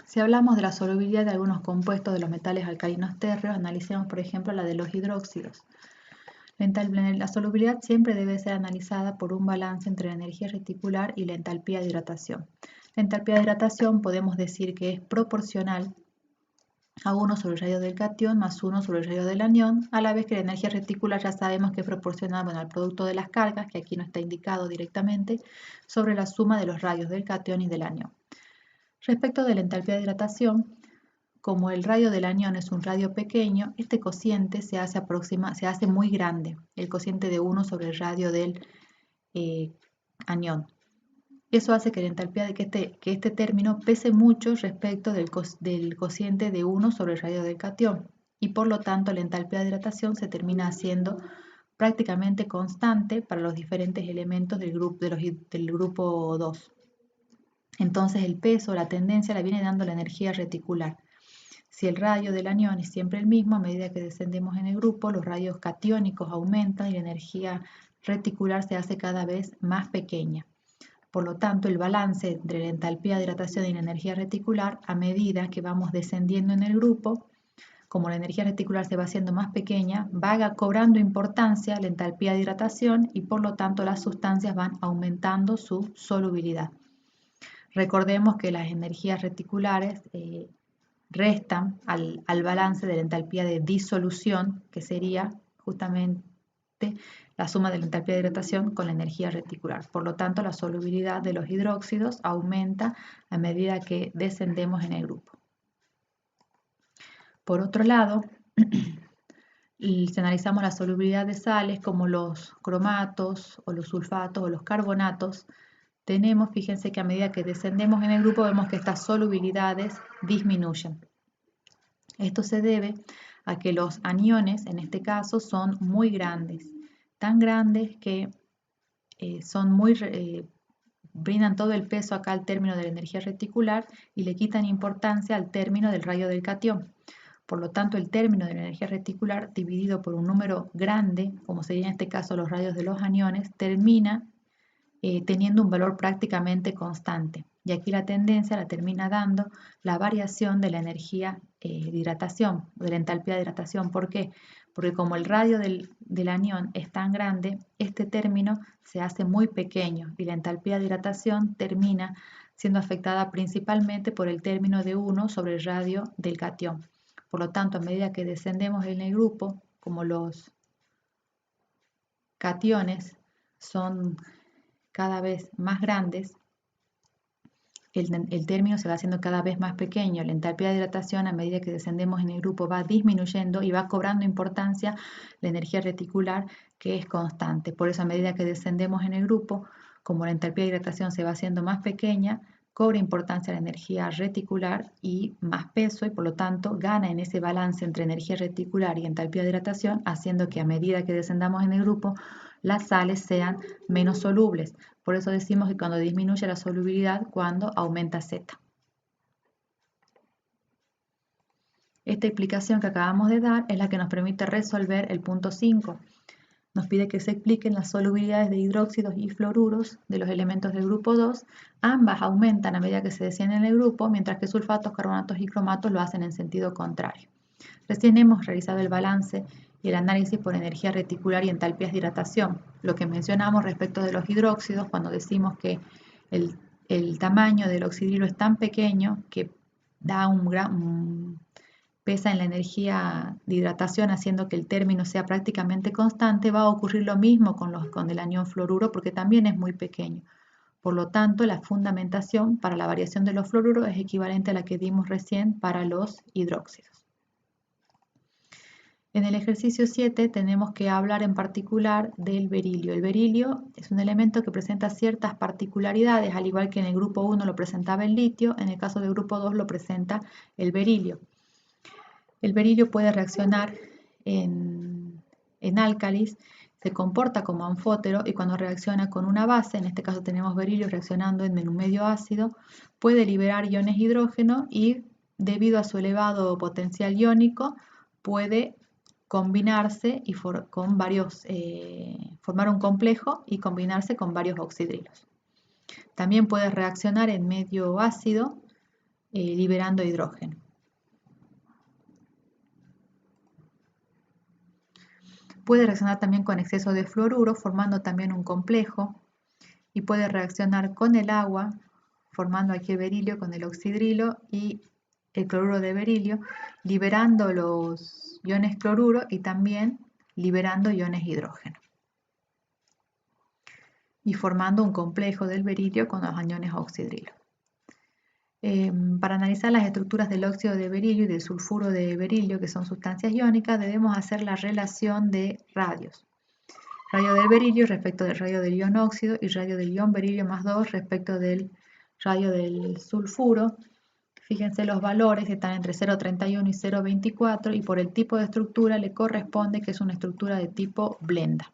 Si hablamos de la solubilidad de algunos compuestos de los metales alcalinos térreos, analicemos por ejemplo la de los hidróxidos. La solubilidad siempre debe ser analizada por un balance entre la energía reticular y la entalpía de hidratación. La entalpía de hidratación podemos decir que es proporcional a 1 sobre el radio del catión más 1 sobre el radio del anión, a la vez que la energía reticular ya sabemos que es proporcional al producto de las cargas, que aquí no está indicado directamente, sobre la suma de los radios del catión y del anión. Respecto de la entalpía de hidratación, como el radio del anión es un radio pequeño, este cociente se hace muy grande, el cociente de 1 sobre el radio del anión. Eso hace que la entalpía de que este término pese mucho respecto del cociente de 1 sobre el radio del catión, y por lo tanto la entalpía de hidratación se termina haciendo prácticamente constante para los diferentes elementos del grupo 2. Entonces el peso, la tendencia la viene dando la energía reticular. Si el radio del anión es siempre el mismo, a medida que descendemos en el grupo, los radios catiónicos aumentan y la energía reticular se hace cada vez más pequeña. Por lo tanto, el balance entre la entalpía de hidratación y la energía reticular, a medida que vamos descendiendo en el grupo, como la energía reticular se va haciendo más pequeña, va cobrando importancia la entalpía de hidratación y por lo tanto las sustancias van aumentando su solubilidad. Recordemos que las energías reticulares restan al balance de la entalpía de disolución, que sería justamente la suma de la entalpía de hidratación con la energía reticular. Por lo tanto, la solubilidad de los hidróxidos aumenta a medida que descendemos en el grupo. Por otro lado, si analizamos la solubilidad de sales como los cromatos o los sulfatos o los carbonatos, fíjense que a medida que descendemos en el grupo vemos que estas solubilidades disminuyen. Esto se debe a que los aniones, en este caso, son muy grandes, tan grandes que brindan todo el peso acá al término de la energía reticular y le quitan importancia al término del radio del catión. Por lo tanto, el término de la energía reticular dividido por un número grande, como sería en este caso los radios de los aniones, termina teniendo un valor prácticamente constante. Y aquí la tendencia la termina dando la variación de la energía de hidratación, de la entalpía de hidratación. ¿Por qué? Porque como el radio del anión es tan grande, este término se hace muy pequeño y la entalpía de hidratación termina siendo afectada principalmente por el término de 1 sobre el radio del catión. Por lo tanto, a medida que descendemos en el grupo, como los cationes son cada vez más grandes, el término se va haciendo cada vez más pequeño. La entalpía de hidratación, a medida que descendemos en el grupo, va disminuyendo y va cobrando importancia la energía reticular, que es constante. Por eso, a medida que descendemos en el grupo, como la entalpía de hidratación se va haciendo más pequeña, cobra importancia la energía reticular y más peso, y por lo tanto gana en ese balance entre energía reticular y entalpía de hidratación, haciendo que a medida que descendamos en el grupo, las sales sean menos solubles. Por eso decimos que cuando disminuye la solubilidad, cuando aumenta Z. Esta explicación que acabamos de dar es la que nos permite resolver el punto 5. Nos pide que se expliquen las solubilidades de hidróxidos y fluoruros de los elementos del grupo 2. Ambas aumentan a medida que se desciende en el grupo, mientras que sulfatos, carbonatos y cromatos lo hacen en sentido contrario. Recién hemos realizado el balance y el análisis por energía reticular y entalpías de hidratación. Lo que mencionamos respecto de los hidróxidos, cuando decimos que el tamaño del oxidrilo es tan pequeño que da pesa en la energía de hidratación, haciendo que el término sea prácticamente constante, va a ocurrir lo mismo con el anión fluoruro, porque también es muy pequeño. Por lo tanto, la fundamentación para la variación de los fluoruros es equivalente a la que dimos recién para los hidróxidos. En el ejercicio 7 tenemos que hablar en particular del berilio. El berilio es un elemento que presenta ciertas particularidades, al igual que en el grupo 1 lo presentaba el litio, en el caso del grupo 2 lo presenta el berilio. El berilio puede reaccionar en álcalis, se comporta como anfótero y cuando reacciona con una base, en este caso tenemos berilio reaccionando en un medio ácido, puede liberar iones hidrógeno y debido a su elevado potencial iónico puede combinarse y formar un complejo y combinarse con varios oxidrilos. También puede reaccionar en medio ácido liberando hidrógeno. Puede reaccionar también con exceso de fluoruro, formando también un complejo, y puede reaccionar con el agua, formando aquí el berilio con el oxidrilo y el cloruro de berilio, liberando los iones cloruro y también liberando iones hidrógeno, y formando un complejo del berilio con los aniones oxidrilo. Para analizar las estructuras del óxido de berilio y del sulfuro de berilio, que son sustancias iónicas, debemos hacer la relación de radios. Radio del berilio respecto del radio del ion óxido y radio del ion berilio más 2 respecto del radio del sulfuro. Fíjense los valores, están entre 0,31 y 0,24 y por el tipo de estructura le corresponde que es una estructura de tipo blenda.